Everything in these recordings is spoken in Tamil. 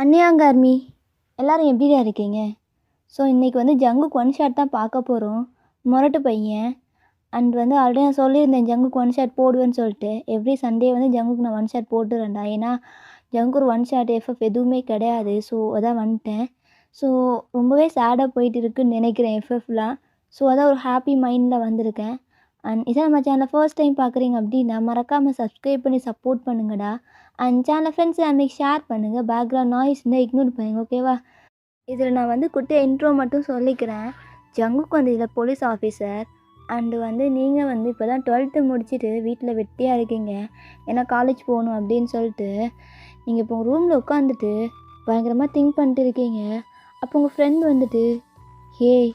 அன்னியாங்க ஆர்மி எல்லாரும் எப்படிடா இருக்கீங்க? ஸோ இன்றைக்கி வந்து ஜங்குக்கு ஒன் ஷாட் தான் பார்க்க போகிறோம். மொரட்டு பையன். அண்ட் வந்து ஆல்ரெடி நான் சொல்லியிருந்தேன் ஜங்குக்கு ஒன் ஷாட் போடுவேன்னு சொல்லிட்டு. எவ்ரி சண்டே வந்து ஜங்குக்கு நான் ஒன் ஷாட் போட்டுறேன்டா. ஏன்னா ஜங்குக்கு ஒரு ஒன் ஷாட் எஃப்எஃப் எதுவுமே கிடையாது. ஸோ அதான் வந்துட்டேன். ஸோ ரொம்பவே சேடாக போயிட்டு இருக்குன்னு நினைக்கிறேன் எஃப்எஃப்லாம். ஸோ அதான் ஒரு ஹாப்பி மைண்டில் வந்திருக்கேன். அண்ட் இதான் நம்ம சேனலை ஃபர்ஸ்ட் டைம் பார்க்குறீங்க அப்படின்னா மறக்காமல் சப்ஸ்கிரைப் பண்ணி சப்போர்ட் பண்ணுங்கடா. அண்ட் சேனல் ஃப்ரெண்ட்ஸ் எல்லாமே ஷேர் பண்ணுங்கள். பேக்ரவுண்ட் நாய்ஸ் இருந்தால் இக்னோர் பண்ணுங்கள், ஓகேவா? இதில் நான் வந்து குட்டியாக இன்ட்ரோ மட்டும் சொல்லிக்கிறேன். ஜங்குக்கு வந்து இதில் போலீஸ் ஆஃபீஸர். அண்டு வந்து நீங்கள் வந்து இப்போ தான் 12th முடிச்சுட்டு வீட்டில் வெட்டியாக இருக்கீங்க. ஏன்னா காலேஜ் போகணும் அப்படின்னு சொல்லிட்டு நீங்கள் இப்போ உங்கள் ரூமில் உட்காந்துட்டு பயங்கரமாக திங்க் பண்ணிட்டு இருக்கீங்க. அப்போ உங்கள் ஃப்ரெண்ட் வந்துட்டு, ஏய்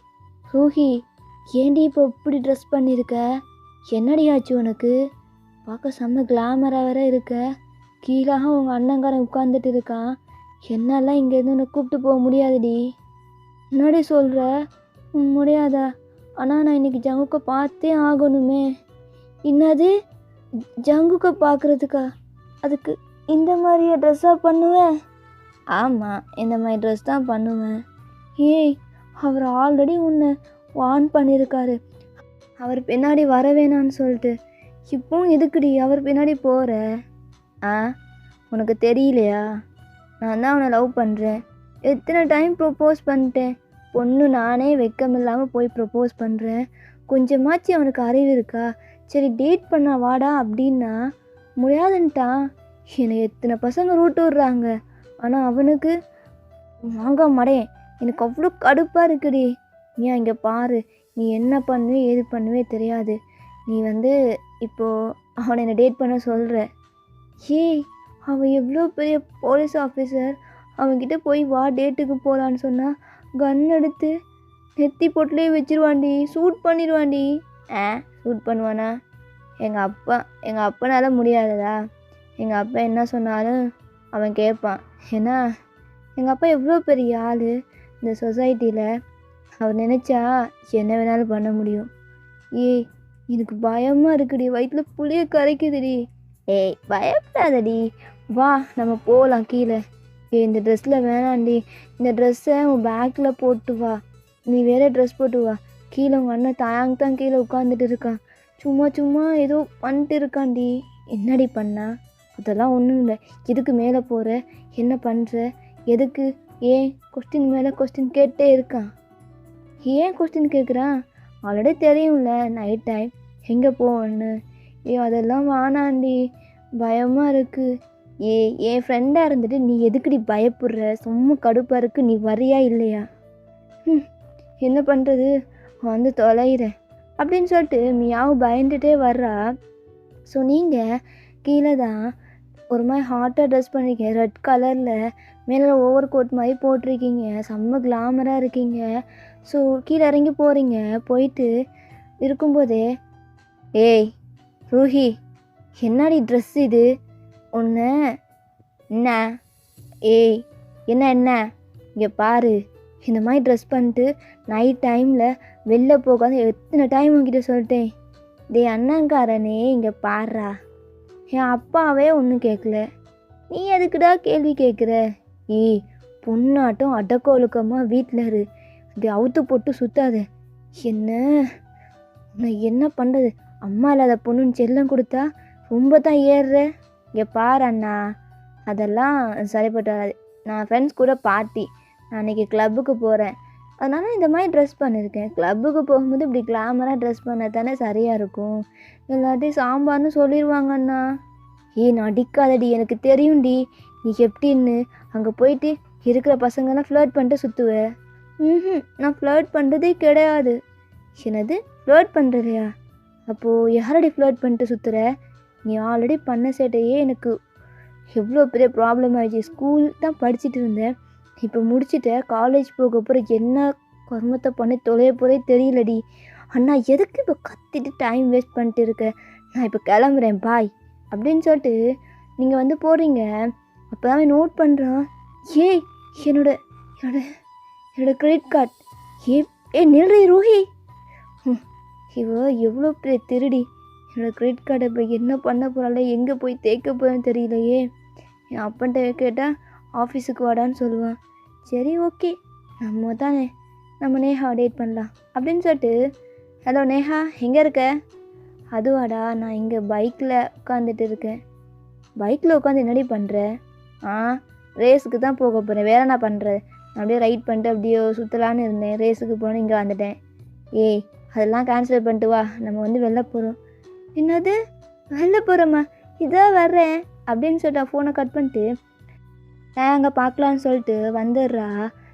ரூஹி, ஏன்டி இப்போ இப்படி ட்ரெஸ் பண்ணியிருக்க? என்னடி ஆச்சு உனக்கு? பார்க்க செம்ம கிளாமராக வேற இருக்க. கீழாக உங்கள் அண்ணங்காரன் உட்காந்துட்டு இருக்கான். என்னாலாம் இங்கேருந்து உன்னை கூப்பிட்டு போக முடியாதுடி. என்னடி சொல்கிற? முடியாதா? ஆனால் நான் இன்றைக்கி ஜங்குக்கை பார்த்தே ஆகணுமே. என்னது? ஜங்குக்கை பார்க்குறதுக்கா? அதுக்கு இந்த மாதிரியே ட்ரெஸ்ஸாக பண்ணுவேன்? ஆமாம், இந்த மாதிரி ட்ரெஸ் தான் பண்ணுவேன். ஏய், அவர் ஆல்ரெடி உன்னை வார்ன் பண்ணியிருக்காரு, அவர் பின்னாடி வர வேணான்னு சொல்லிட்டு. இப்போவும் எதுக்குடி அவர் பின்னாடி போகிற? ஆ, உனக்கு தெரியலையா? நான் தான் அவனை லவ் பண்ணுறேன். எத்தனை டைம் ப்ரொப்போஸ் பண்ணிட்டேன். பொண்ணு நானே வெக்கமில்லாமல் போய் ப்ரொப்போஸ் பண்ணுறேன். கொஞ்சமாச்சு அவனுக்கு அறிவு இருக்கா? சரி டேட் பண்ண வாடா அப்படின்னா முடியாதுன்ட்டான். என்னை எத்தனை பசங்க ரூட்டு விட்றாங்க, ஆனால் அவனுக்கு வாங்க மாட்டேன். எனக்கு அவ்வளோ கடுப்பாக இருக்குடி. ஏன் இங்கே பாரு, நீ என்ன பண்ணுவே ஏது பண்ணுவே தெரியாது. நீ வந்து இப்போது அவனை என்னை டேட் பண்ண சொல்கிற. ஏய், அவன் எவ்வளோ பெரிய போலீஸ் ஆஃபீஸர். அவன்கிட்ட போய் வா டேட்டுக்கு போகலான்னு சொன்னால் கன் எடுத்து நெத்தி பொட்டிலே வச்சிருவாண்டி, ஷூட் பண்ணிடுவாண்டி. ஷூட் பண்ணுவானா? எங்கள் அப்பனால முடியாததா? எங்கள் அப்பா என்ன சொன்னாலும் அவன் கேட்பான். ஏன்னா எங்கள் அப்பா எவ்வளோ பெரிய ஆள் இந்த சொசைட்டியில். அவர் நினச்சா என்ன வேணாலும் பண்ண முடியும். ஏய், எனக்கு பயமாக இருக்குடி, வயிற்றில் புளிய கரைக்குதுடி. ஏய், பயப்படாதடி, வா நம்ம போகலாம் கீழே. ஏய், இந்த ட்ரெஸ்ஸில் வேணாண்டி, இந்த ட்ரெஸ்ஸை உன் பேக்கில் போட்டு வா. நீ வேறு ட்ரெஸ் போட்டு வா. கீழே உங்கள் அண்ணன் தான் கீழே உட்காந்துட்டு இருக்கான். சும்மா ஏதோ பண்ணிட்டு இருக்காண்டி. என்னடி பண்ணா? அதெல்லாம் ஒன்றும் இல்லை. எதுக்கு மேலே போகிற? என்ன பண்ணுற? எதுக்கு? ஏன் கொஸ்டின் மேலே கொஸ்டின் கேட்டே இருக்கான். ஏன் கொஸ்டின் கேட்குறான்? ஆல்ரெடி தெரியும்ல நைட் டைம் எங்கே போவேன்னு. அதெல்லாம் வானாண்டி, பயமாக இருக்குது. என் ஃப்ரெண்டாக இருந்துட்டு நீ எதுக்குடி பயப்படுற? சும்மா கடுப்பாக இருக்குது. நீ வரியா இல்லையா? என்ன பண்ணுறது, வந்து தொலைகிறேன் அப்படின்னு சொல்லிட்டு மியாவும் பயந்துட்டே வர்றா. ஸோ நீங்கள் கீழே தான் ஒரு மாதிரி ஹாட்டாக ட்ரெஸ் பண்ணிருக்கீங்க. ரெட் கலரில் மேலே ஓவர் கோட் மாதிரி போட்டிருக்கீங்க. செம்ம கிளாமராக இருக்கீங்க. ஸோ கீழே இறங்கி போகிறீங்க. போயிட்டு இருக்கும்போதே, ஏய் ரூஹி, என்னடி ட்ரெஸ் இது ஒன்று? என்ன? ஏய், என்ன இங்கே பாரு, இந்த மாதிரி ட்ரெஸ் பண்ணிட்டு நைட் டைமில் வெளில போகாது எத்தனை டைம் உங்ககிட்ட சொல்லிட்டேன். டே அண்ணங்காரனே, இங்கே பாடுறா. என் அப்பாவே ஒன்றும் கேட்கல, நீ எதுக்குடா கேள்வி கேட்குற? ஏய், பொண்ணாட்டம் அடக்க ஒழுக்கமாக வீட்டில் இரு, இப்படி அவுத்து போட்டு சுத்தாத. என்ன பண்ணுறது? அம்மா இல்லாத பொண்ணுன்னு செல்லம் கொடுத்தா ரொம்ப தான் ஏறுற. இங்கே பாரு அண்ணா, அதெல்லாம் சரிப்பட்டு வராது. நான் ஃப்ரெண்ட்ஸ் கூட பார்ட்டி, நான் அன்றைக்கி கிளப்புக்கு போகிறேன், அதனால் இந்த மாதிரி ட்ரெஸ் பண்ணியிருக்கேன். கிளப்புக்கு போகும்போது இப்படி கிளாமராக ட்ரெஸ் பண்ண தானே சரியாக இருக்கும். இல்லாட்டி சாம்பார்னு சொல்லிடுவாங்கண்ணா. நடிக்காதடி, எனக்கு தெரியும்டி நீ எப்படின்னு. அங்கே போயிட்டு இருக்கிற பசங்கள்லாம் ஃப்ளர்ட் பண்ணிட்டு சுற்றுவேன். நான் ஃப்ளர்ட் பண்ணுறதே கிடையாது. என்னது ஃப்ளர்ட் பண்ணுறதையா? அப்போது யாரடி ஃப்ளர்ட் பண்ணிட்டு சுற்றுற? நீ ஆல்ரெடி பண்ண சேட்டையே எனக்கு எவ்வளோ பெரிய ப்ராப்ளம் ஆகிடுச்சு. ஸ்கூல் தான் படிச்சுட்டு இருந்தேன், இப்போ முடிச்சுட்ட. காலேஜ் போக போகிற என்ன கர்மத்தை பண்ணி தொலைய போகிறே தெரியலடி. அண்ணா எதுக்கு இப்போ கத்திட்டு டைம் வேஸ்ட் பண்ணிட்டு இருக்க? நான் இப்போ கிளம்புறேன், பாய் அப்படின்னு சொல்லிட்டு நீங்கள் வந்து போகிறீங்க. அப்போ தான் நோட் பண்ணுறான். ஏய், என்னோட கிரெடிட் கார்டு. நில்றி ரூஹி, இவ எவ்வளோ பெரிய திருடி. என்னோடய கிரெடிட் கார்டை இப்போ என்ன பண்ண போகிறாள், எங்கே போய் தேய்க்க போகிறேன்னு தெரியலையே. என் அப்பன்ட்ட கேட்டால் ஆஃபீஸுக்கு வாடான்னு சொல்லுவான். சரி ஓகே, நம்ம தானே, நம்ம நேஹா டேட் பண்ணலாம் அப்படின்னு சொல்லிட்டு, ஹலோ நேஹா எங்கே இருக்க? அதுவாடா, நான் இங்கே பைக்கில் உட்காந்துட்டு இருக்கேன். பைக்கில் உட்காந்து என்னடி பண்ணுற? ஆ, ரேஸுக்கு தான் போக போகிறேன், வேறு என்ன பண்ணுற? அப்படியே ரைட் பண்ணிட்டு அப்படியே சுற்றலான்னு இருந்தேன், ரேஸுக்கு போனேன், இங்கே வந்துட்டேன். ஏய், அதெல்லாம் கேன்சல் பண்ணிட்டு வா, நம்ம வந்து வெளில போகிறோம். என்னது வெளில போகிறோம்மா? இதான் வர்றேன் அப்படின்னு சொல்லிட்டு ஃபோனை கட் பண்ணிட்டு நான் அங்கே பார்க்கலான்னு சொல்லிட்டு வந்துடுறா.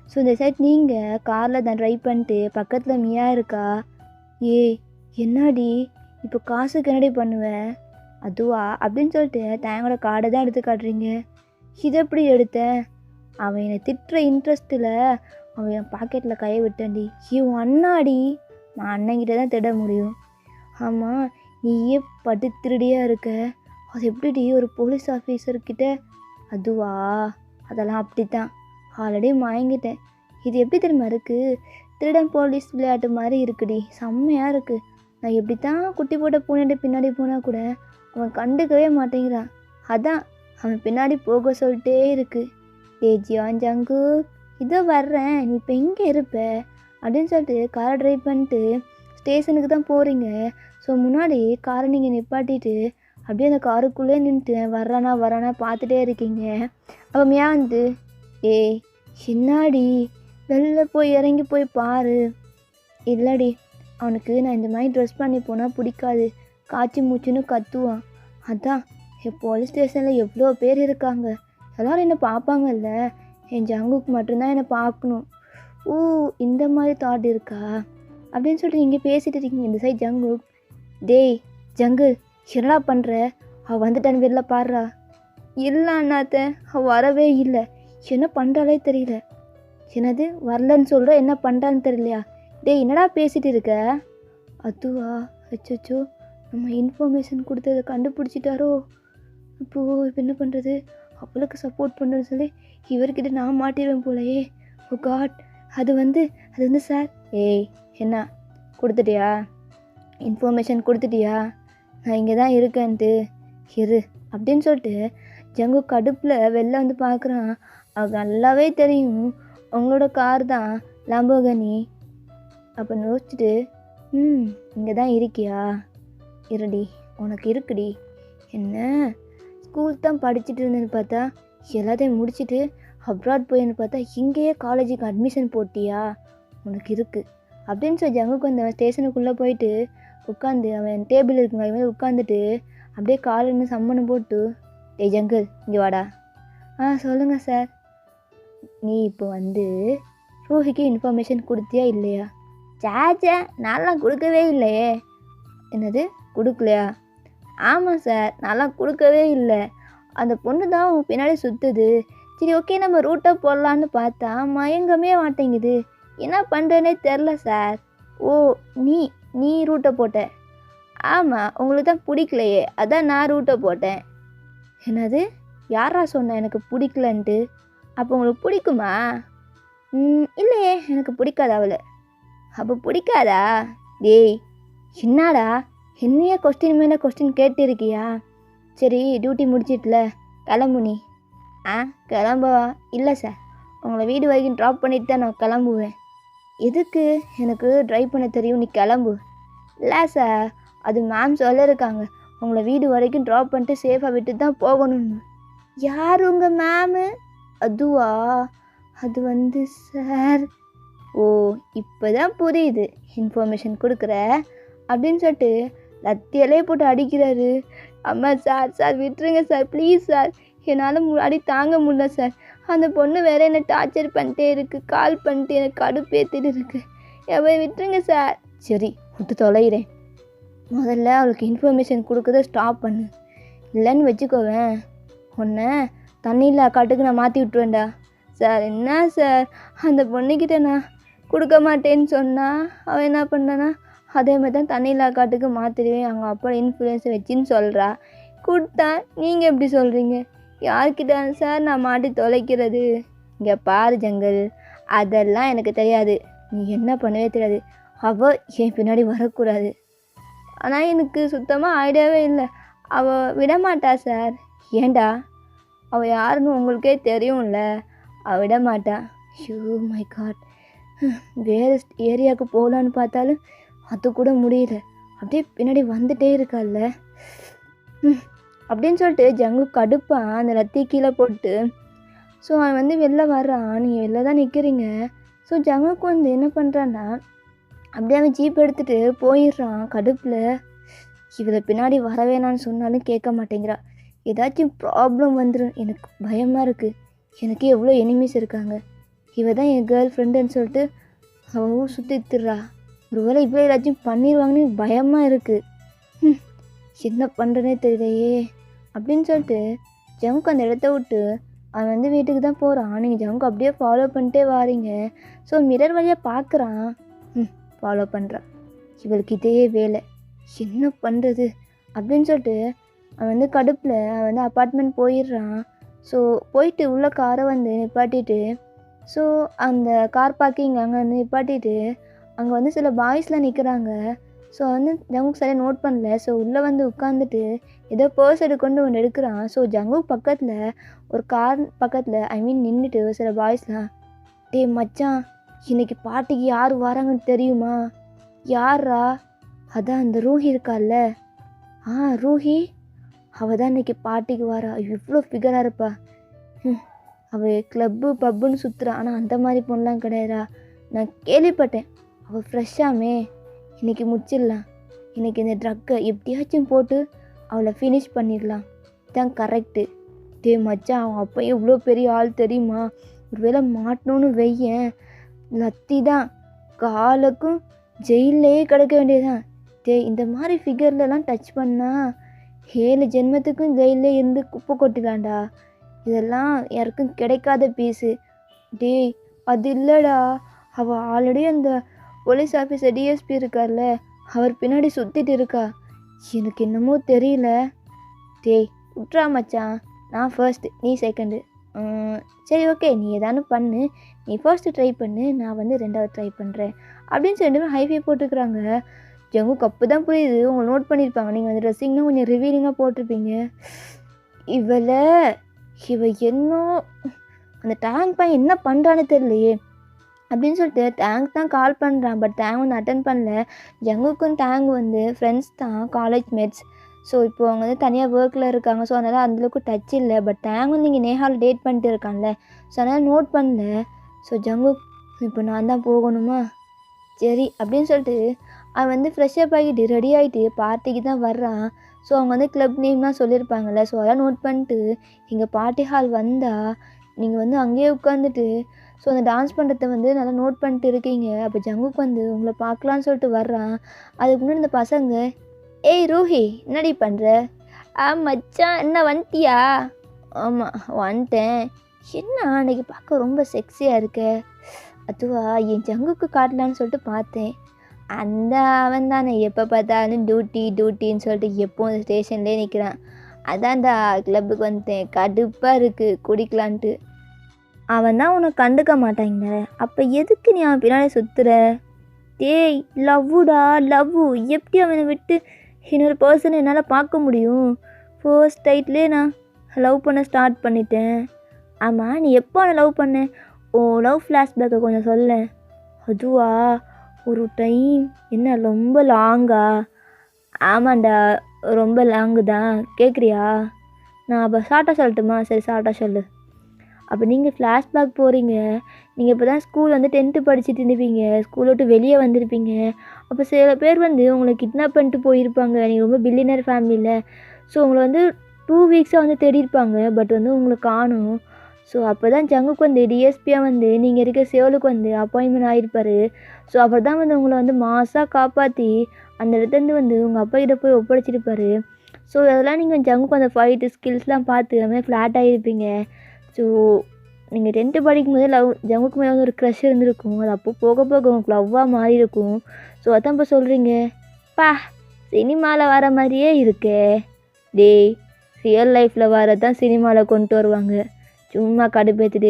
ஸோ இந்த சைட் நீங்கள் காரில் தான் ட்ரைவ் பண்ணிட்டு பக்கத்தில் மியா இருக்கா. ஏய் என்னடி இப்போ காசுக்கு என்னடி பண்ணுவேன்? அதுவா அப்படின்னு சொல்லிட்டு தேங்கோட கார்டை தான் எடுத்து காட்டுறீங்க. இதை எப்படி எடுத்தேன்? அவன் என்னை திட்டுற இன்ட்ரெஸ்ட்டில் அவன் என் பாக்கெட்டில் கையை விட்டான்டி. இவன் அண்ணாடி, நான் அண்ணங்கிட்ட தான் திட முடியும். ஆமாம், நீயே பட்டு திருடியாக இருக்க, அது எப்படிடி ஒரு போலீஸ் ஆஃபீஸர்கிட்ட? அதுவா, அதெல்லாம் அப்படி தான், ஆல்ரெடி மயங்கிட்டேன். இது எப்படி தெரியுமா இருக்குது? திருடன் போலீஸ் விளையாட்டு மாதிரி இருக்குடி, செம்மையாக இருக்குது. நான் எப்படி தான் குட்டி போட்ட பூனைட்டு பின்னாடி போனால் கூட அவன் கண்டுக்கவே மாட்டேங்கிறான். அதான் அவன் பின்னாடி போக சொல்லிட்டே இருக்கு. ஜியான் ஜங்கு, இதோ வர்றேன், நீ இப்போ எங்கே இருப்ப அப்படின்னு சொல்லிட்டு காரை ட்ரைவ் பண்ணிட்டு ஸ்டேஷனுக்கு தான் போகிறீங்க. ஸோ முன்னாடி காரை நீங்கள் நிப்பாட்டிட்டு அப்படியே அந்த காருக்குள்ளே நின்றுட்டு வரானா பார்த்துட்டே இருக்கீங்க. அப்போ மியா வந்து, ஏய் என்னாடி வெளில போய் இறங்கி போய் பாரு. இல்லடி, அவனுக்கு நான் இந்த மாதிரி ட்ரெஸ் பண்ணி போனால் பிடிக்காது, காய்ச்சி மூச்சுன்னு கத்துவான். அதான் என் போலீஸ் ஸ்டேஷனில் எவ்வளோ பேர் இருக்காங்க, எல்லோரும் என்னை பார்ப்பாங்கல்ல, என் ஜங்குக்கு மட்டும்தான் என்னை பார்க்கணும். ஓ, இந்த மாதிரி தாட் இருக்கா அப்படின்னு சொல்லிட்டு நீங்கள் பேசிகிட்டு இருக்கீங்க. இந்த சைட் ஜங்கு, டேய் ஜங்கு என்னடா பண்ணுற? அவள் வந்துட்டான்னு வெளில பாடுறா. இல்லை அண்ணாத்த, அவள் வரவே இல்லை, என்ன பண்ணுறாலே தெரியல. என்னது வரலன்னு சொல்கிற, என்ன பண்ணுறான்னு தெரியலையா? டேய் என்னடா பேசிகிட்டு இருக்க? அதுவா, அச்சோ, நம்ம இன்ஃபர்மேஷன் கொடுத்ததை கண்டுபிடிச்சிட்டாரோ. இப்போது இப்போ என்ன பண்ணுறது? அவளுக்கு சப்போர்ட் பண்ணுறேன்னு சொல்லி இவர்கிட்ட நான் மாட்டிடுவேன் போலையே. ஓ காட், அது வந்து சார். ஏய் என்ன கொடுத்துட்டியா? இன்ஃபர்மேஷன் கொடுத்துட்டியா? நான் இங்கே தான் இருக்கேன்ட்டு இரு அப்படின்னு சொல்லிட்டு ஜங்கு கடுப்பில் வெளில வந்து பார்க்குறான். அவனுக்கு நல்லாவே தெரியும் உங்களோட கார் தான் லாம்போகனி. அப்போ யோசிச்சுட்டு, இங்கே தான் இருக்கியா? இருடி, உனக்கு இருக்குடி. என்ன ஸ்கூல் தான் படிச்சுட்டு இருந்தேன்னு பார்த்தா எல்லாத்தையும் முடிச்சுட்டு அப்ராட் போயின்னு பார்த்தா இங்கேயே காலேஜுக்கு அட்மிஷன் போட்டியா? உனக்கு இருக்குது அப்படின்னு சொல்லி ஜங்குக்கு அந்த ஸ்டேஷனுக்குள்ளே போயிட்டு உட்காந்து அவன் டேபிள் இருக்குங்க அது மாதிரி உட்காந்துட்டு அப்படியே காலுன்னு சம்மணம் போட்டு, டேய் ஜங்கிள் இங்கே வாடா. சொல்லுங்கள் சார். நீ இப்போ வந்து ரூஹிக்கு இன்ஃபர்மேஷன் கொடுத்தியா இல்லையா? சேச்சே, நான்லாம் கொடுக்கவே இல்லையே. என்னது கொடுக்கலையா? ஆமாம் சார், நான்லாம் கொடுக்கவே இல்லை. அந்த பொண்ணு தான் உன் பின்னாடி சுற்றுது. சரி ஓகே, நம்ம ரூட்டை போடலான்னு பார்த்தா மயங்கவே மாட்டேங்குது, என்ன பண்ணுறேன்னே தெரில சார். ஓ, நீ ரூட்டை போட்ட? ஆமாம், உங்களுக்கு தான் பிடிக்கலையே, அதான் நான் ரூட்டை போட்டேன். என்னது, யாரா சொன்ன எனக்கு பிடிக்கலன்ட்டு? அப்போ உங்களுக்கு பிடிக்குமா? இல்லையே, எனக்கு பிடிக்காது அவளை. அப்போ பிடிக்காதா? டேய் என்னடா, என்னையே கொஸ்டின் மேலே கொஸ்டின் கேட்டிருக்கியா? சரி டியூட்டி முடிச்சிட்டல, கிளம்பு நீ. கிளம்பவா? இல்லை சார், உங்களை வீடு வரைக்கும் ட்ராப் பண்ணிட்டு தான் நான் கிளம்புவேன். எதுக்கு? எனக்கு ட்ரைவ் பண்ண தெரியும், நீ கிளம்பு. இல்லை சார், அது மேம் சொல்லியிருக்காங்க, உங்களை வீடு வரைக்கும் ட்ராப் பண்ணிட்டு சேஃபாக விட்டு தான் போகணும்னு. யார் உங்கள் மேமு? அதுவா, அது வந்து சார். ஓ, இப்போ தான் புரியுது இன்ஃபர்மேஷன் கொடுக்குற அப்படின்னு சொல்லிட்டு லத்தியலே போட்டு அடிக்கிறாரு. அம்மா சார் விட்டுருங்க சார், ப்ளீஸ் சார், என்னால் அடி தாங்க முடியல சார். அந்த பொண்ணு வேறு என்னை டார்ச்சர் பண்ணிட்டே இருக்குது, கால் பண்ணிட்டு எனக்கு கடுப்பேற்றிட்டு இருக்குது, எவ்வளோ விட்டுருங்க சார். சரி விட்டு தொலைகிறேன், முதல்ல அவளுக்கு இன்ஃபர்மேஷன் கொடுக்குறத ஸ்டாப் பண்ணு, இல்லைன்னு வச்சுக்கோவேன் உன்னை தண்ணியில் காட்டுக்கு நான் மாற்றி விட்டுருவேன்டா. சார் என்ன சார், அந்த பொண்ணுக்கிட்ட நான் கொடுக்க மாட்டேன்னு சொன்னால் அவன் என்ன பண்ணானா அதே மாதிரி தான் தண்ணியில் காட்டுக்கு மாற்றிடுவேன், அவங்க அப்பா இன்ஃப்ளூயன்ஸ் வச்சுன்னு சொல்கிறா. கொடுத்தா நீங்கள் எப்படி சொல்கிறீங்க? யார்கிட்ட சார் நான் மாட்டி தொலைக்கிறது? இங்கே பாரு ஜங்கல், அதெல்லாம் எனக்கு தெரியாது, நீ என்ன பண்ணவே தெரியாது, அவள் என் பின்னாடி வரக்கூடாது. ஆனால் எனக்கு சுத்தமாக ஐடியாவே இல்லை, அவள் விடமாட்டா சார். ஏண்டா? அவள் யாருன்னு உங்களுக்கே தெரியும்ல. அவள் விட மாட்டான். ஷூ மை காட், வேறு ஏரியாவுக்கு போகலான்னு பார்த்தாலும் அது கூட முடியல. அப்படியே பின்னாடி வந்துட்டே இருக்கால்ல அப்படின்னு சொல்லிட்டு ஜங்கு கடுப்பான் அந்த லத்தி கீழே போட்டு. ஸோ அவன் வந்து வெளில வர்றான். நீங்கள் வெளில தான் நிற்கிறீங்க. ஸோ ஜங்குக்கு வந்து என்ன பண்ணுறான்னா, அப்படியே அவன் ஜீப் எடுத்துகிட்டு போயிடுறான் கடுப்பில். இவளை பின்னாடி வர வேணான்னு சொன்னாலும் கேட்க மாட்டேங்கிறா. ஏதாச்சும் ப்ராப்ளம் வந்துடும், எனக்கு பயமாக இருக்குது. எனக்கு எவ்வளோ எனிமீஸ் இருக்காங்க, இவ தான் என் கேர்ள் ஃப்ரெண்டுன்னு சொல்லிட்டு அவன் சுற்றித்துறா. ஒருவேளை இவ்வளோ ஏதாச்சும் பண்ணிடுவாங்கன்னு பயமாக இருக்குது. என்ன பண்ணுறனே தெரியலையே அப்படின்னு சொல்லிட்டு ஜங்கு அந்த இடத்த விட்டு அவன் வந்து வீட்டுக்கு தான் போகிறான். நீங்கள் ஜங்கு அப்படியே ஃபாலோ பண்ணிட்டே வாரீங்க. ஸோ மிரர் வழியாக பார்க்குறான். ஃபாலோ பண்ணுறான். இவளுக்கு இதே வேலை, என்ன பண்ணுறது அப்படின்னு சொல்லிட்டு அவன் வந்து கடுப்பில் அவன் வந்து அப்பார்ட்மெண்ட் போயிடுறான். ஸோ போயிட்டு உள்ள காரை வந்து நிப்பாட்டிட்டு, ஸோ அந்த கார் பார்க்கிங் அங்கே வந்து நிப்பாட்டிட்டு அங்கே வந்து சில பாய்ஸ்லாம் நிற்கிறாங்க. ஸோ வந்து ஜங்குக் சரியாக நோட் பண்ணல. ஸோ உள்ளே வந்து உட்காந்துட்டு ஏதோ பர்ஸ் எடுக்கொண்டு ஒன்று எடுக்கிறான். ஸோ ஜங்குக் பக்கத்தில் ஒரு கார் பக்கத்தில் நின்றுட்டு சில பாய்ஸ்லாம், டே மச்சான், இன்றைக்கி பார்ட்டிக்கு யார் வராங்கன்னு தெரியுமா? யாரா? அதான் அந்த ரூஹி இருக்கால்ல. ரூஹி, அவள் தான் இன்றைக்கி பார்ட்டிக்கு வரா. இவ்வளோ ஃபிகராக இருப்பா. அவள் கிளப்பு பப்புன்னு சுற்றுறா. ஆனால் அந்த மாதிரி பொண்ணலாம் கிடையாதா? நான் கேள்விப்பட்டேன். அவள் ஃப்ரெஷ்ஷாமே, இன்றைக்கி முடிச்சிடலாம். இன்றைக்கி இந்த ட்ரக்கை எப்படியாச்சும் போட்டு அவளை ஃபினிஷ் பண்ணிடலாம். இதுதான் கரெக்டு. டே மச்சான், அவன் அப்போ எவ்வளோ பெரிய ஆள் தெரியுமா? ஒரு வேளை மாட்டணும்னு வையேன், லத்தி தான் காலுக்கும் ஜெயிலே கிடக்க வேண்டியதுதான். டே, இந்த மாதிரி ஃபிகர்லலாம் டச் பண்ணால் 7 ஜென்மத்துக்கும் ஜெயிலே இருந்து குப்பை கொட்டிடலாம்டா. இதெல்லாம் யாருக்கும் கிடைக்காத பீஸு. டே, அது இல்லைடா, அவள் ஆல்ரெடி அந்த போலீஸ் ஆஃபீஸர் டிஎஸ்பி இருக்கார்ல, அவர் பின்னாடி சுற்றிட்டு இருக்கா. எனக்கு என்னமோ தெரியல. டேய் விட்றா மச்சான், நான் ஃபர்ஸ்ட்டு, நீ செகண்டு. சரி ஓகே, நீ ஏதானு பண்ணு. நீ ஃபர்ஸ்ட்டு ட்ரை பண்ணு, நான் வந்து 2வது ட்ரை பண்ணுறேன் அப்படின்னு சொல்லிட்டு ஹைஃபை போட்டுக்கிறாங்க. ஜங்குக்கு அப்போ தான் புரியுது. உங்களை நோட் பண்ணியிருப்பாங்க, நீங்கள் வந்து ட்ரெஸ்ஸிங்னா கொஞ்சம் ரிவீலிங்காக போட்டிருப்பீங்க. இவ என்ன அந்த டேங்க் பையன் என்ன பண்ணுறான்னு தெரியலையே அப்படின்னு சொல்லிட்டு டேங்க் தான் கால் பண்ணுறான். பட் டேங்க் வந்து அட்டன் பண்ணல. ஜங்குக்கும் டேங்க் வந்து ஃப்ரெண்ட்ஸ் தான், காலேஜ் மேட்ஸ். ஸோ இப்போ அவங்க வந்து தனியாக ஒர்க்கில் இருக்காங்க. ஸோ அதனால் அந்தளவுக்கு டச் இல்லை. பட் டேங்க் வந்து இங்கே நேஹால் டேட் பண்ணிட்டு இருக்கான்ல, ஸோ அதனால் நோட் பண்ணல. ஸோ ஜங்கு, இப்போ நான் தான் போகணுமா? சரி அப்படின்னு சொல்லிட்டு அவன் வந்து ஃப்ரெஷ்ஷப் ஆகிட்டு ரெடி ஆகிட்டு பார்ட்டிக்கு தான் வர்றான். ஸோ அவங்க வந்து கிளப் நேம்லாம் சொல்லியிருப்பாங்கள்ல, ஸோ அதெல்லாம் நோட் பண்ணிட்டு இங்கே பார்ட்டி ஹால் வந்தால் நீங்கள் வந்து அங்கேயே உட்காந்துட்டு ஸோ அந்த டான்ஸ் பண்ணுறத வந்து நல்லா நோட் பண்ணிட்டு இருக்கீங்க. அப்போ ஜங்குக்கு வந்து உங்களை பார்க்கலான்னு சொல்லிட்டு வர்றான். அதுக்கு முன்னாடி இந்த பசங்க, ஏய் ரூஹி, என்னடி பண்ணுற? மச்சான், என்ன வந்துட்டியா? ஆமாம் வந்துட்டேன். என்ன அன்றைக்கி பார்க்க ரொம்ப செக்ஸியாக இருக்க? அதுவா, என் ஜங்குக்கு காட்டலான்னு சொல்லிட்டு பார்த்தேன். அந்த அவன் தானே எப்போ பார்த்தாலும் டியூட்டின்னு சொல்லிட்டு எப்போவும் ஸ்டேஷன்லேயே நிற்கிறான். அதான்டா கிளப்புக்கு வந்துட்டேன், கடுப்பாக இருக்குது குடிக்கலான்ட்டு. அவன் தான் உன்னை கண்டுக்க மாட்டாங்க, அப்போ எதுக்கு நீ அவன் பின்னாடி சுற்றுற? டேய் லவ்வுடா, லவ்வு. எப்படி அவனை விட்டு இன்னொரு பர்சனை என்னால் பார்க்க முடியும்? ஃபர்ஸ்ட் டைட்லேயே நான் லவ் பண்ண ஸ்டார்ட் பண்ணிட்டேன். ஆமாம், நீ எப்போ அவனை லவ் பண்ண? ஓ, லவ் ஃப்ளாஷ்பேக்கை கொஞ்சம் சொல்ல. அதுவா, ஒரு டைம். என்ன ரொம்ப லாங்கா? ஆமாண்டா, ரொம்ப லாங்கு தான். கேட்குறியா? நான் அப்போ ஷார்ட்டாக சொல்லட்டுமா? சரி ஷார்ட்டாக சொல்லு. அப்போ நீங்கள் ஃப்ளாஷ்பேக் போகிறீங்க. நீங்கள் இப்போ தான் ஸ்கூல் வந்து 10th படிச்சுட்டு இருப்பீங்க, ஸ்கூலை விட்டு வெளியே வந்திருப்பீங்க. அப்போ சில பேர் வந்து உங்களை கிட்னாப் பண்ணிட்டு போயிருப்பாங்க. நீங்கள் ரொம்ப பில்லியனர் ஃபேமிலியில். ஸோ உங்களை வந்து 2 வீக்ஸாக வந்து தேடியிருப்பாங்க. பட் வந்து உங்களை காணும். ஸோ அப்போ தான் ஜங்குக்கு வந்து டிஎஸ்பியாக வந்து நீங்கள் இருக்க சேவலுக்கு வந்து அப்பாயின்மெண்ட் ஆகிருப்பார். ஸோ அப்புறம் தான் வந்து உங்களை வந்து மாசாக காப்பாற்றி அந்த இடத்துலேருந்து வந்து உங்கள் அப்பா கிட்ட போய் ஒப்படைச்சிருப்பார். ஸோ அதெல்லாம் நீங்கள் ஜங்குக்கு அந்த ஃபைட்டு ஸ்கில்ஸ்லாம் பார்த்து அதுமாதிரி ஃப்ளாட் ஆகிருப்பீங்க. ஸோ நீங்கள் 10th படிக்கும் போதே ஜங்குக்கு மேலே வந்து ஒரு க்ரஷ் இருந்திருக்கும். அது அப்போ போக போக உங்களுக்கு லவ்வாக மாறி இருக்கும். ஸோ அதான் இப்போ சொல்கிறீங்க, பா சினிமாவில் வர மாதிரியே இருக்கே. டேய், ரியல் லைஃப்பில் வரதான் சினிமாவில் கொண்டு வருவாங்க. சும்மா கடுப்பேற்றுட்டு.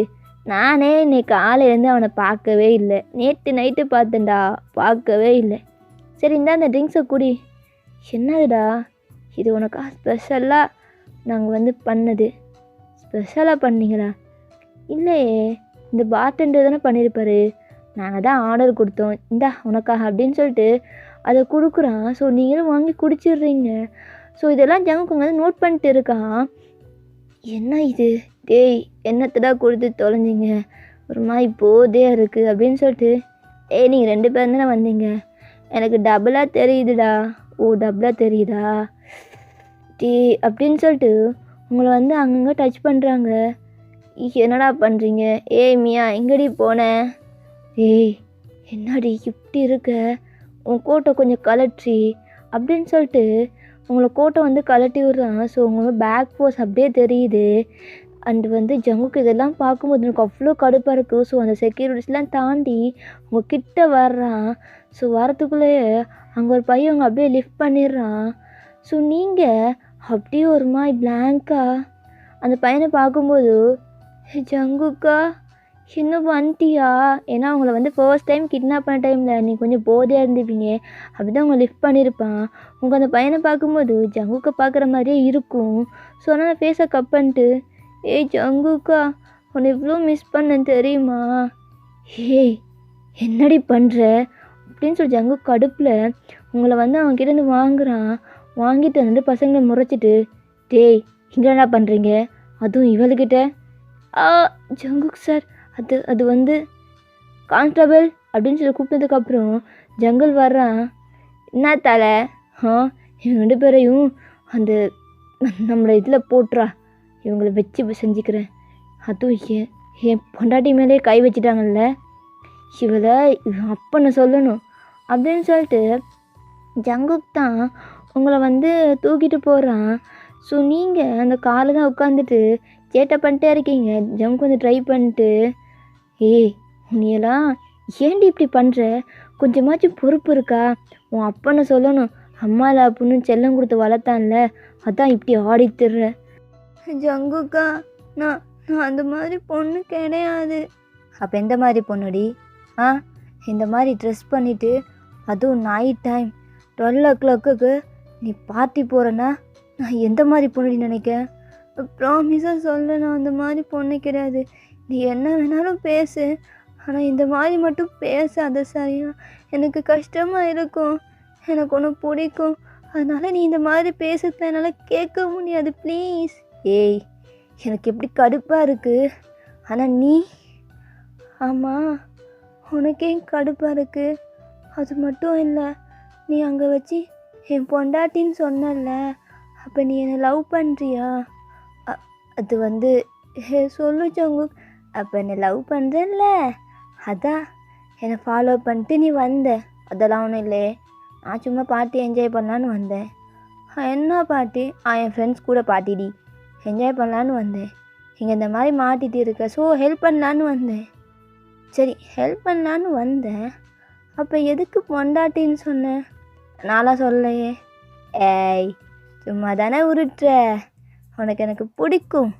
நானே இன்னைக்கு காலையிலேருந்து அவனை பார்க்கவே இல்லை. நேற்று நைட்டு பார்த்தேன்டா, பார்க்கவே இல்லை. சரி இந்தா அந்த ட்ரிங்க்ஸை குடி. என்னதுடா இது? உனக்கா ஸ்பெஷலாக நாங்கள் வந்து பண்ணது. ஸ்பெஷலாக பண்ணீங்களா? இல்லையே, இந்த பார்டெண்டர் தானே பண்ணியிருப்பாரு. நாங்கள் தான் ஆர்டர் கொடுத்தோம், இந்தா உனக்காக அப்படின்னு சொல்லிட்டு அதை கொடுக்குறான். ஸோ நீங்களும் வாங்கி குடிச்சிடுறீங்க. ஸோ இதெல்லாம் ஜங்குக்கு வந்து நோட் பண்ணிட்டு இருக்கான். என்ன இது, டேய் என்னத்தடா கொடுத்து தொலைஞ்சிங்க, ஒரு மாதிரி போதையாக இருக்குது அப்படின்னு சொல்லிட்டு, ஏய் நீங்கள் 2 பேரும் தானே வந்தீங்க, எனக்கு டபுளாக தெரியுதுடா. ஓ டபுளாக தெரியுதா டே அப்படின்னு சொல்லிட்டு உங்களை வந்து அங்கங்கே டச் பண்ணுறாங்க. என்னடா பண்ணுறீங்க? ஏய் மியா எங்கடி போனேன்? ஏய் என்னடி இப்படி இருக்க, உன் கோட்டை கொஞ்சம் கலட்ரி அப்படின்னு சொல்லிட்டு உங்களை கோட்டை வந்து கலட்டி விடுறான். ஸோ உங்களோட பேக் போஸ் அப்படியே தெரியுது. அண்டு வந்து ஜங்குக்கு இதெல்லாம் பார்க்கும்போது எனக்கு அவ்வளோ கடுப்பாக இருக்குது. ஸோ அந்த செக்யூரிட்டிஸ்லாம் தாண்டி உங்கள் கிட்ட வர்றான். ஸோ வரத்துக்குள்ளேயே அங்கே ஒரு பையன் அவங்க அப்படியே லிஃப்ட் பண்ணிடுறான். ஸோ நீங்கள் அப்படியே ஒரு மாதிரி பிளாங்காக அந்த பையனை பார்க்கும்போது, ஜங்குக்கா இன்னும் வந்துட்டியா? ஏன்னா அவங்கள வந்து ஃபர்ஸ்ட் டைம் கிட்னாப் பண்ண டைமில் நீ கொஞ்சம் போதையாக இருந்துப்பீங்க, அப்படி தான் அவங்க லிஃப்ட் பண்ணியிருப்பான். உங்கள் அந்த பையனை பார்க்கும்போது ஜங்குக்கை பார்க்குற மாதிரியே இருக்கும். ஸோ அதனால் ஃபேஸை கப் பண்ணிட்டு, ஏய் ஜங்குக்கா உன்னை இவ்வளோ மிஸ் பண்ணேன் தெரியுமா? ஏய் என்னடி பண்ணுற அப்படின்னு சொல்லி ஜங்கு கடுப்பில் உங்களை வந்து அவன் கிட்டேருந்து வாங்குறான். வாங்கிட்டு 2 பசங்களை முறைச்சிட்டு, டேய் இங்கே என்ன பண்ணுறீங்க, அதுவும் இவளுக்கிட்ட? ஜங்குக் சார், அது வந்து கான்ஸ்டபிள் அப்படின்னு சொல்லி கூப்பிட்டதுக்கப்புறம் ஜங்கல் வர்றான். என்ன தலை, இவங்க 2 பேரையும் அந்த நம்மளை இதில் போட்டுறா, இவங்களை வச்சு செஞ்சுக்கிறேன். அதுவும் என் பொண்டாட்டி மேலே கை வச்சிட்டாங்கல்ல, இவளை இவன் அப்பனை சொல்லணும் அப்படின்னு சொல்லிட்டு ஜங்குக் தான் உங்களை வந்து தூக்கிட்டு போகிறான். ஸோ நீங்கள் அந்த காரில் தான் உட்காந்துட்டு சேட்டை பண்ணிட்டே இருக்கீங்க. ஜங்க் வந்து ட்ரை பண்ணிட்டு, ஏய் நீயெல்லாம் ஏன்டி இப்படி பண்ணுற, கொஞ்சமாச்சும் பொறுப்பு இருக்கா? உன் அப்பனை சொல்லணும், அம்மாவில் அப்படின்னு செல்லம் கொடுத்து வளர்த்தான்ல, அதான் இப்படி ஆடித்துடுற. ஜங்குக்கா நான் அந்த மாதிரி பொண்ணு கிடையாது. அப்போ எந்த மாதிரி பொண்ணுடி? இந்த மாதிரி ட்ரெஸ் பண்ணிவிட்டு, அதுவும் நைட் டைம் 12 o'clock நீ பார்ட்டி போகிறேன்னா நான் எந்த மாதிரி பொண்ணுடி நினைக்க? ப்ராமிஸாக சொல்கிறேன், நான் அந்த மாதிரி பொண்ணு கிடையாது. நீ என்ன வேணாலும் பேசு, ஆனால் இந்த மாதிரி மட்டும் பேசாத சரியா? எனக்கு கஷ்டமாக இருக்கும், எனக்கு ஒன்று பிடிக்கும், அதனால் நீ இந்த மாதிரி பேசுறத என்னால் கேட்க முடியாது ப்ளீஸ். ஏய் எனக்கு எப்படி கடுப்பாக இருக்குது, ஆனால் நீ ஆமாம் உனக்கே கடுப்பாக இருக்குது. அது மட்டும் இல்லை, நீ அங்கே வச்சு என் பொண்டாட்டின்னு சொன்னல, அப்போ நீ என்னை லவ் பண்ணுறியா? அது வந்து சொல்லு ஜங்குக், அப்போ என்னை லவ் பண்ணுறேன்ல, அதான் என்னை ஃபாலோ பண்ணிட்டு நீ வந்த. அதெல்லாம் ஒன்றும் இல்லையே, நான் சும்மா பார்ட்டி என்ஜாய் பண்ணலான்னு வந்தேன். என்ன பார்ட்டி? என் ஃப்ரெண்ட்ஸ் கூட பார்ட்டிடி, என்ஜாய் பண்ணலான்னு வந்தேன். இங்கே இந்த மாதிரி மாட்டிகிட்டு இருக்க, ஸோ ஹெல்ப் பண்ணலான்னு வந்தேன். சரி ஹெல்ப் பண்ணலான்னு வந்தேன், அப்போ எதுக்கு பொண்டாட்டின்னு சொன்னேன்? நான்லாம் சொல்லலையே. ஏய் சும்மா தானே உருட்டுற, உனக்கு எனக்கு பிடிக்கும்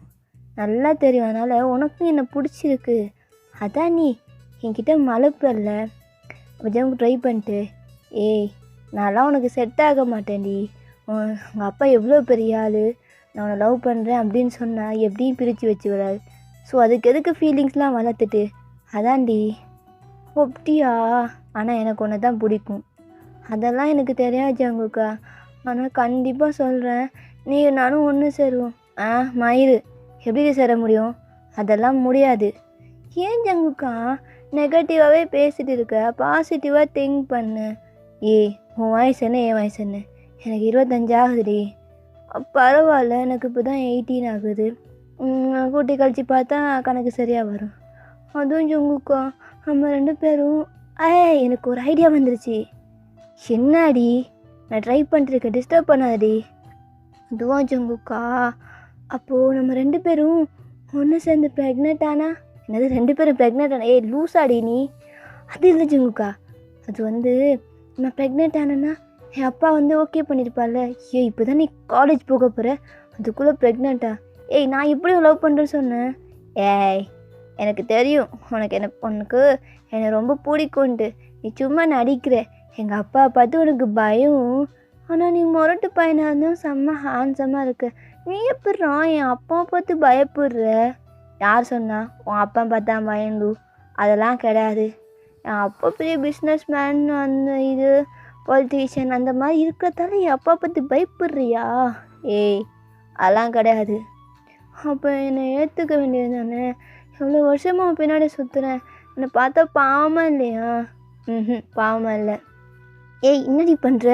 நல்லா தெரியும், அதனால் உனக்கும் என்னை பிடிச்சிருக்கு, அதான் நீ என்கிட்ட மழுப்புறல்ல. கொஞ்சம் ட்ரை பண்ணிட்டு, ஏய் நான்லாம் உனக்கு செட் ஆக மாட்டேன்டி, உங்கள் அப்பா எவ்வளோ பெரிய ஆள், நான் உன்னை லவ் பண்ணுறேன் அப்படின்னு சொன்னால் எப்படியும் பிரித்து வச்சு விடாது. ஸோ அதுக்கு எதுக்கு ஃபீலிங்ஸ்லாம் வளர்த்துட்டு, அதான்டி. அப்படியா? ஆனால் எனக்கு ஒன்று தான் பிடிக்கும். அதெல்லாம் எனக்கு தெரியாது ஜங்குக்கா, ஆனால் கண்டிப்பாக சொல்கிறேன், நீ நானும் ஒன்று சேருவோம். மயிறு எப்படி சேர முடியும்? அதெல்லாம் முடியாது. ஏன் ஜங்குக்கா நெகட்டிவாகவே பேசிகிட்டு இருக்க, பாசிட்டிவாக திங்க் பண்ணு. ஏய் உன் வயசு என்ன, என் வயசு என்ன? எனக்கு 25 ஆகுதுடி. பரவாயில்ல, எனக்கு இப்போ தான் 18 ஆகுது. கூட்டி கழிச்சு பார்த்தா கணக்கு சரியாக வரும். அதுவும் ஜங்குக்கா நம்ம 2 பேரும் எனக்கு ஒரு ஐடியா வந்துருச்சு. என்னடி? நான் ட்ரை பண்ணிருக்கேன், டிஸ்டர்ப் பண்ணாதடி. அதுவும் ஜங்குக்கா, அப்போது நம்ம 2 பேரும் ஒன்று சேர்ந்து ப்ரெக்னென்ட் ஆனா? என்னது 2 பேரும் ப்ரெக்னென்ட் ஆனா? ஏய் லூஸாடி நீ. அது இல்லை ஜங்குக்கா, அது வந்து நான் ப்ரெக்னென்ட் ஆனேன்னா என் அப்பா வந்து ஓகே பண்ணியிருப்பாள்ல. இப்போ தான் நீ காலேஜ் போக போகிற, அதுக்குள்ளே ப்ரெக்னெண்ட்டா? ஏய் நான் எப்படி லவ் பண்ணுறேன்னு சொன்னேன்? ஏய் எனக்கு தெரியும் உனக்கு என்னை ரொம்ப பிடிக்கும்ன்ட்டு, நீ சும்மா நடிக்கிற. எங்கள் அப்பா பார்த்து உனக்கு பயம், ஆனால் நீ முரட்டு பையனாக இருந்தும் செம்ம ஹேண்ட்ஸமாக இருக்க. நீ எப்படிறா என் அப்பாவை பார்த்து பயப்படுற? யார் சொன்னா உன் அப்பா பார்த்தா பயந்து? அதெல்லாம் கிடையாது. என் அப்பா பெரிய பிஸ்னஸ் மேன், அந்த இது பொலிட்டீஷியன் அந்த மாதிரி இருக்கிறதால என் அப்பா பார்த்து பயப்படுறியா? ஏய், அதெல்லாம் கிடையாது. அப்போ என்னை ஏற்றுக்க வேண்டியது தானே? எவ்வளோ வருஷமாக பின்னாடி சுற்றுறேன், என்னை பார்த்தா பாவமாக இல்லையா? பாவமாக இல்லை. ஏய், என்னடி பண்ணுற?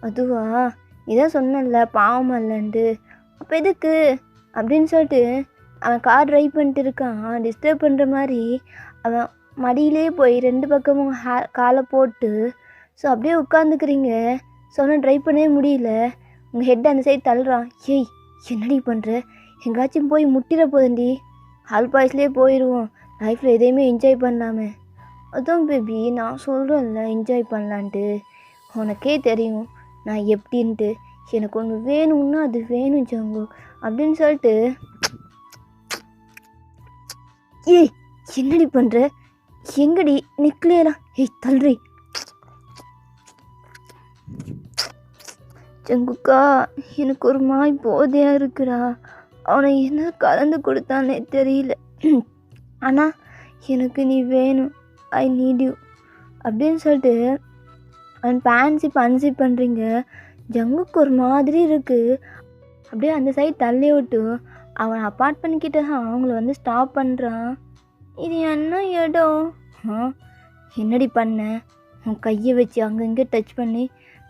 அதுவா, இதான் சொன்னல பாவமாக இல்லைன்ட்டு. அப்போ எதுக்கு அப்படின்னு சொல்லிட்டு அவன் கார் ட்ரைவ் பண்ணிட்டு இருக்கான். டிஸ்டர்ப் பண்ணுற மாதிரி அவன் மடியிலே போய் 2 பக்கமும் காலை போட்டு ஸோ அப்படியே உட்காந்துக்கிறீங்க. சொன்னால் ட்ரைவ் பண்ணவே முடியல. உங்கள் ஹெட் அந்த சைடு தள்ளுறான். ஏய், என்னடி பண்ணுற? எங்காச்சும் போய் முட்டிட போதண்டி. ஹால் பாய்ஸ்லேயே போயிடுவோம். லைஃப்பில் எதையுமே என்ஜாய் பண்ணலாமே. அதான் பேபி, நான் சொல்கிறேன்ல என்ஜாய் பண்ணலான்ட்டு. உனக்கே தெரியும் நான் எப்படின்ட்டு. எனக்கு ஒன்று வேணும்னா அது வேணும் ஜங்கு அப்படின்னு சொல்லிட்டு. ஏய், என்னடி பண்ணுற? எங்கடி நிக்கலையெல்லாம்? ஏய், தள்ளுறி. ஜங்குக்கா, எனக்கு ஒரு மாய் போதையாக இருக்குடா. அவனை என்ன கலந்து கொடுத்தானே தெரியல. ஆனால் எனக்கு நீ வேணும், ஐ நீட் யூ அப்படின்னு சொல்லிட்டு அவன் அன்சிப் பண்ணுறீங்க. ஜங்குக்கு ஒரு மாதிரி இருக்குது. அப்படியே அந்த சைடு தள்ளி விட்டு அவன் அப்பார்ட்மெண்ட் கிட்ட தான் அவங்கள ஸ்டாப் பண்ணுறான். இது என்ன இடம்? என்னடி பண்ண? உன் கையை வச்சு அங்கங்கே டச் பண்ணி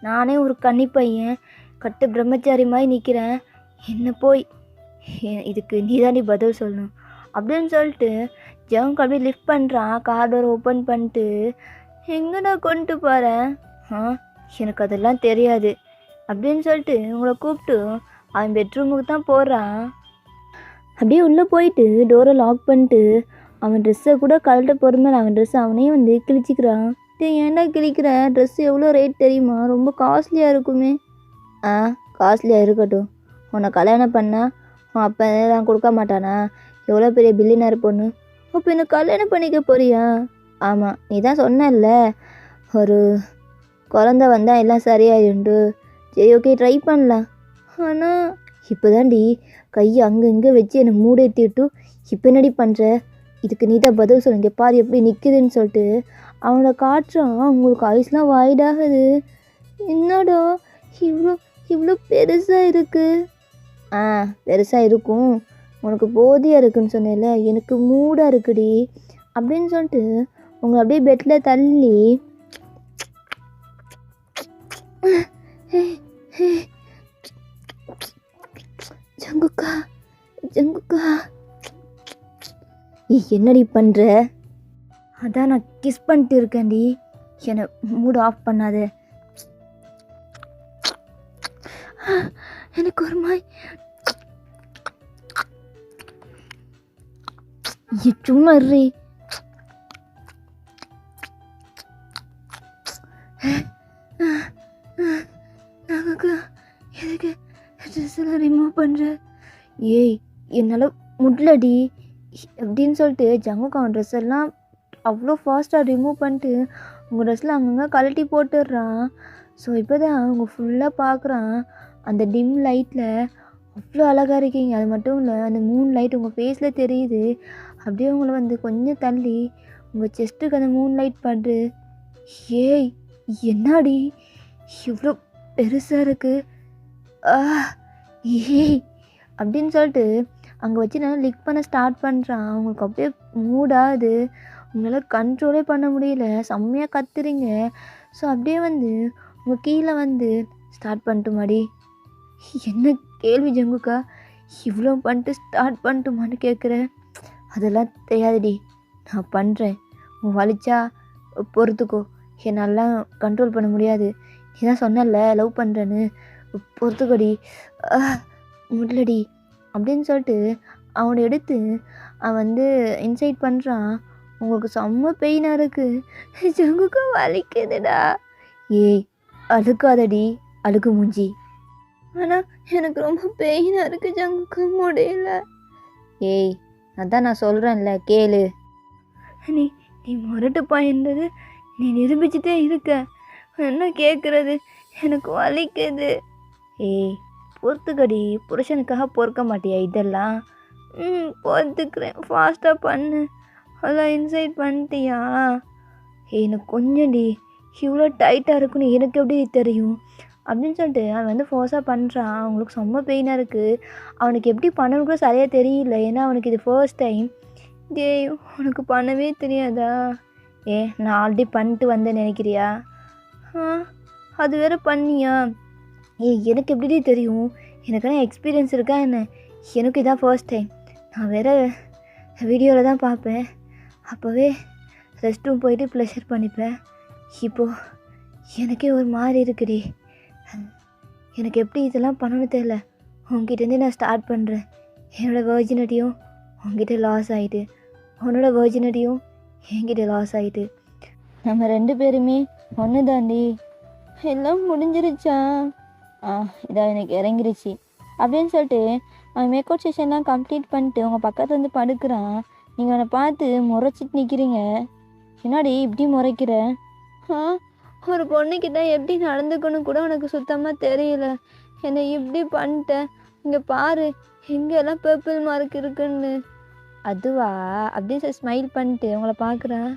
நானே ஒரு கன்னி பையன் கட்டு பிரம்மச்சாரி மாதிரி நிற்கிறேன். என்ன போய் இதுக்கு நீ தாண்டி பதில் சொல்லணும் அப்படின்னு சொல்லிட்டு ஜங்க் அப்படியே லிஃப்ட் பண்ணுறான். கார் டோர் ஓப்பன் பண்ணிட்டு, எங்கடா கொண்டு போகிறேன்? எனக்கு அதெல்லாம் தெரியாது அப்படின்னு சொல்லிட்டு உங்களை கூப்பிட்டு அவன் பெட்ரூமுக்கு தான் போகிறான். அப்படியே உள்ளே போயிட்டு டோரை லாக் பண்ணிட்டு அவன் ட்ரெஸ்ஸை கூட கழட்ட பொறுமையில் அவன் ட்ரெஸ்ஸை அவனே கிழிச்சிக்கிறான். ஏன்டா கிழிக்கிற? ட்ரெஸ்ஸு எவ்வளோ ரேட் தெரியுமா? ரொம்ப காஸ்ட்லியாக இருக்குமே. காஸ்ட்லியாக இருக்கட்டும். உன்னை கல்யாணம் பண்ணால் உன் அப்பா எல்லாம் கொடுக்க மாட்டானா? எவ்வளோ பெரிய பில்லியனர் பொண்ணு. அப்போ என்னை கல்யாணம் பண்ணிக்க போறியா? ஆமாம், நீ தான் சொன்னல ஒரு குழந்த வந்தால் எல்லாம் சரியாயிடுண்டு. சரி, ஓகே, ட்ரை பண்ணலாம். ஆனால் இப்போ தாண்டி கையை அங்கே இங்கே வச்சு என்னை மூடேற்றிட்டு இப்போ என்னடி பண்ணுற? இதுக்கு நீ தான் பதில் சொல்லுங்க. பாரு எப்படி நிற்குதுன்னு சொல்லிட்டு அவனோட காற்றான். உங்களுக்கு ஐஸ்லாம் வாய்டாகுது. என்னடா இவ்வளோ இவ்வளோ பெருசாக இருக்குது? பெருசாக இருக்கும். உனக்கு போதியாக இருக்குன்னு சொன்னேன்ல, எனக்கு மூடாக இருக்குடி அப்படின்னு சொல்லிட்டு உங்களை அப்படியே பெட்டில் தள்ளி ஜங்குக்கா என்னடி பண்ணுற? அதான் நான் கிஸ் பண்ணிட்டு இருக்கேன்டி. என்னை மூட் ஆஃப் பண்ணாத. எனக்கு ஒரு மாதிரி சும்மா இருறி. எதுக்கு ட்ரெஸ்ஸெல்லாம் ரிமூவ் பண்ணுற? ஏய், என்னால் முடியலடி அப்படின்னு சொல்லிட்டு ஜங்குக்கு அவன் ட்ரெஸ் எல்லாம் அவ்வளோ ஃபாஸ்ட்டாக ரிமூவ் பண்ணிட்டு உங்கள் ட்ரெஸ்ஸில் அங்கங்கே கழட்டி போட்டுடுறான். ஸோ இப்போ தான் அவங்க ஃபுல்லாக பார்க்குறான். அந்த டிம் லைட்டில் அவ்வளோ அழகாக இருக்கீங்க. அது மட்டும் இல்லை, அந்த மூன் லைட் உங்கள் ஃபேஸில் தெரியுது. அப்படியே உங்களை கொஞ்சம் தள்ளி உங்கள் செஸ்ட்டுக்கு அந்த மூன் லைட் படுது. ஏய், என்னாடி இவ்வளோ பெருசாக இருக்குது? ஏய் அப்படின்னு சொல்லிட்டு அங்கே வச்சு நல்லா லிக் பண்ண ஸ்டார்ட் பண்ணுறான். அவங்களுக்கு அப்படியே மூடாது. உங்களால் கண்ட்ரோலே பண்ண முடியல. செம்மையாக கத்துறீங்க. ஸோ அப்படியே உங்கள் கீழே ஸ்டார்ட் பண்ணிட்டுமாடி. என்ன கேள்வி ஜங்குக்கா? இவ்வளோ பண்ணிட்டு ஸ்டார்ட் பண்ணிட்டுமான்னு கேட்குறேன். அதெல்லாம் தெரியாதுடி, நான் பண்ணுறேன். உன் வலிச்சா பொறுத்துக்கோ. என்னாலாம் கண்ட்ரோல் பண்ண முடியாது. நீ தான் சொன்னல லவ் பண்ணுறேன்னு, பொறுத்துக்கோடி. முடியலடி அப்படின்னு சொல்லிட்டு அவனை எடுத்து அவன் இன்சைட் பண்ணுறான். உங்களுக்கு செம்ம பெயினாக இருக்குது. ஜங்குக்கா வலிக்குதுடா. ஏய், அழுக்காதடி, அழுக்கு மூஞ்சி. ஆனால் எனக்கு ரொம்ப பெயினாக இருக்குது ஜங்குக்கா, முடியல. ஏய், அதான் நான் சொல்கிறேன்ல, கேளு. நீ நீ முரட்டு பையன்றது நீ நிரூபிச்சுட்டே இருக்க. என்ன கேட்குறது? எனக்கு வலிக்குது. ஏய் பொறுத்துக்கடி, புருஷனுக்காக பொறுக்க மாட்டியா இதெல்லாம்? பொறுத்துக்கிறேன், ஃபாஸ்ட்டாக பண்ணு. அதான் இன்சைட் பண்ணிட்டியா? எனக்கு கொஞ்சம்டி, இவ்வளோ டைட்டாக இருக்குன்னு எனக்கு எப்படி தெரியும் அப்படின்னு சொல்லிட்டு அவன் வந்து ஃபோர்ஸாக பண்ணுறான். அவங்களுக்கு செம்ம பெயினாக இருக்குது. அவனுக்கு எப்படி பண்ணணும்னு கூட சரியாக தெரியல, ஏன்னா அவனுக்கு இது ஃபர்ஸ்ட் டைம். டேய் உனக்கு பண்ணவே தெரியாதா? நான் ஆல்ரெடி பண்ணிட்டு வந்தேன் நினைக்கிறியா? அது வேறு பண்ணியா? எனக்கு எப்படி தெரியும்? எனக்கெல்லாம் எக்ஸ்பீரியன்ஸ் இருக்கா என்ன? எனக்கு இதான் ஃபர்ஸ்ட் டைம். நான் வேறு வீடியோவில் தான் பார்ப்பேன். அப்போவே ரெஸ்ட் ரூம் போயிட்டு ப்ளஷர் பண்ணிப்பேன். இப்போது எனக்கே ஒரு மாதிரி இருக்குடி. எனக்கு எப்படி இதெல்லாம் பண்ணணும்னு தெரியல. உங்ககிட்டேருந்தே நான் ஸ்டார்ட் பண்ணுறேன். என்னோடய வெர்ஜினிட்டியும் உங்ககிட்ட லாஸ் ஆகிட்டு, உன்னோட வெர்ஜினிட்டியும் என்கிட்ட லாஸ் ஆகிட்டு, நம்ம 2 பேருமே ஒன்று தாண்டி. எல்லாம் முடிஞ்சிருச்சா? இதாக எனக்கு இறங்கிருச்சு அப்படின்னு சொல்லிட்டு அவன் மேக்கவுட் செஷன்லாம் கம்ப்ளீட் பண்ணிட்டு உங்கள் பக்கத்தில் வந்து படுக்கிறான். நீங்கள் அவனை பார்த்து முறைச்சிட்டு நிற்கிறீங்க. என்னாடி இப்படி முறைக்கிற? ஒரு பொண்ணுக்கிட்ட எப்படி நடந்துக்கணும் கூட உனக்கு சுத்தமாக தெரியல. என்னை இப்படி பண்ணிட்டேன். இங்கே பாரு எங்கெல்லாம் பர்பிள் மார்க் இருக்குன்னு. அதுவா? அப்படின்னு சொல்லி ஸ்மைல் பண்ணிட்டு உங்களை பார்க்குறேன்.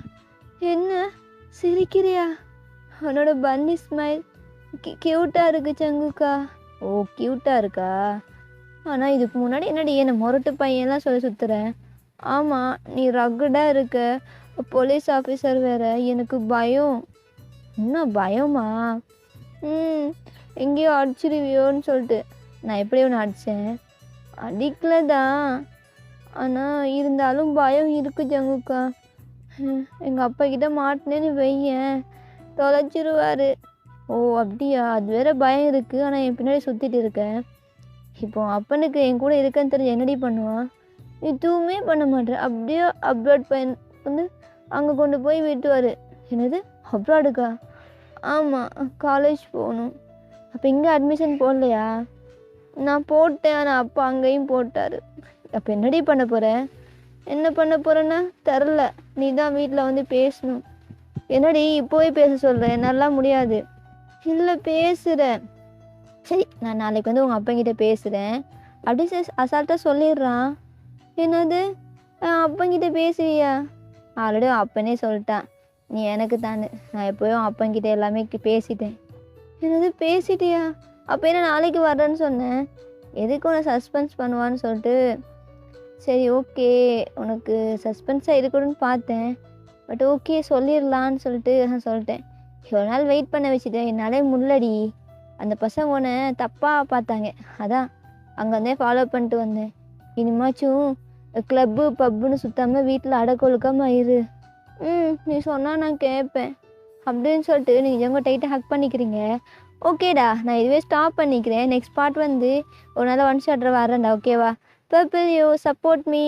என்ன சிரிக்கிறியா? உன்னோட பன்னி ஸ்மைல் க்யூட்டாக இருக்கு சங்குக்கா. ஓ க்யூட்டாக இருக்கா? ஆனால் இதுக்கு முன்னாடி என்னடி என்னை முரட்டு பையன்லாம் சொல்லி சுற்றுறேன். ஆமாம், நீ ரக்குடாக இருக்க, போலீஸ் ஆஃபீஸர் வேறு. எனக்கு பயம். இன்னும் பயமா? எங்கேயோ அடிச்சிருவியோன்னு சொல்லிட்டு நான் எப்படி ஒன்று அடித்தேன்? அடிக்கல தான், ஆனால் இருந்தாலும் பயம் இருக்குது ஜங்குக்கா. எங்கள் அப்பா கிட்ட மாட்டினேன்னு வையேன், தொலைச்சிருவார். ஓ அப்படியா? அது வேற பயம் இருக்குது. ஆனால் என் பின்னாடி சுற்றிட்டு இருக்கேன். இப்போ அப்பனுக்கு என் கூட இருக்கேன்னு தெரிஞ்சு என்னடி பண்ணுவான்? எதுவுமே பண்ண மாட்டேன். அப்படியே அப்ராட் பையன் வந்து அங்கே கொண்டு போய் விட்டுவார். என்னது அப்ராடுக்கா? ஆமாம், காலேஜ் போகணும். அப்போ இங்கே அட்மிஷன் போடலையா? நான் போட்டேன், ஆனால் அப்பா அங்கேயும் போட்டார். அப்போ என்னடி பண்ண போகிறேன்? என்ன பண்ண போகிறேன்னா தெரில. நீ தான் வீட்டில் வந்து பேசணும். என்னடி இப்போவே பேச சொல்கிறேன்? என்னால் முடியாது. இல்லை பேசுகிறேன். சரி, நான் நாளைக்கு வந்து உங்கள் அப்பங்கிட்ட பேசுகிறேன் அப்படி அசால்ட்டாக சொல்லிடுறான். என்னது அப்பங்கிட்ட பேசுவியா? ஆல்ரெடி அப்பனே சொல்லிட்டான், நீ எனக்கு தானே. நான் எப்போயும் அப்பங்கிட்ட எல்லாமே பேசிட்டேன். என்னது பேசிட்டியா? அப்போ என்ன நாளைக்கு வர்றேன்னு சொன்னேன். எதுக்கு உன்னை சஸ்பென்ஸ் பண்ணுவான்னு சொல்லிட்டு. சரி ஓகே, உனக்கு சஸ்பென்ஸாக இருக்கணும்னு பார்த்தேன். பட் ஓகே சொல்லிடலான்னு சொல்லிட்டு சொல்லிட்டேன். இவ்வளோ நாள் வெயிட் பண்ண வச்சுட்டேன், என்னாலே முள்ளடி. அந்த பசங்க உன்னை தப்பாக பார்த்தாங்க, அதான் அங்கேருந்தே ஃபாலோ பண்ணிட்டு வந்தேன். இனிமாச்சும் கிளப்பு பப்புன்னு சுத்தாமல் வீட்டில் அடக்கொழுக்காமல் இரு. நீ சொன்னால் நான் கேட்பேன் அப்படின்னு சொல்லிட்டு நீங்கள் எங்கே டைட்டாக ஹக் பண்ணிக்கிறீங்க. ஓகேடா, நான் இதுவே ஸ்டாப் பண்ணிக்கிறேன். நெக்ஸ்ட் பார்ட் வந்து ஒரு நாள் ஒன் ஷாட்ரு வரேன்டா, ஓகேவா? Purple you support me.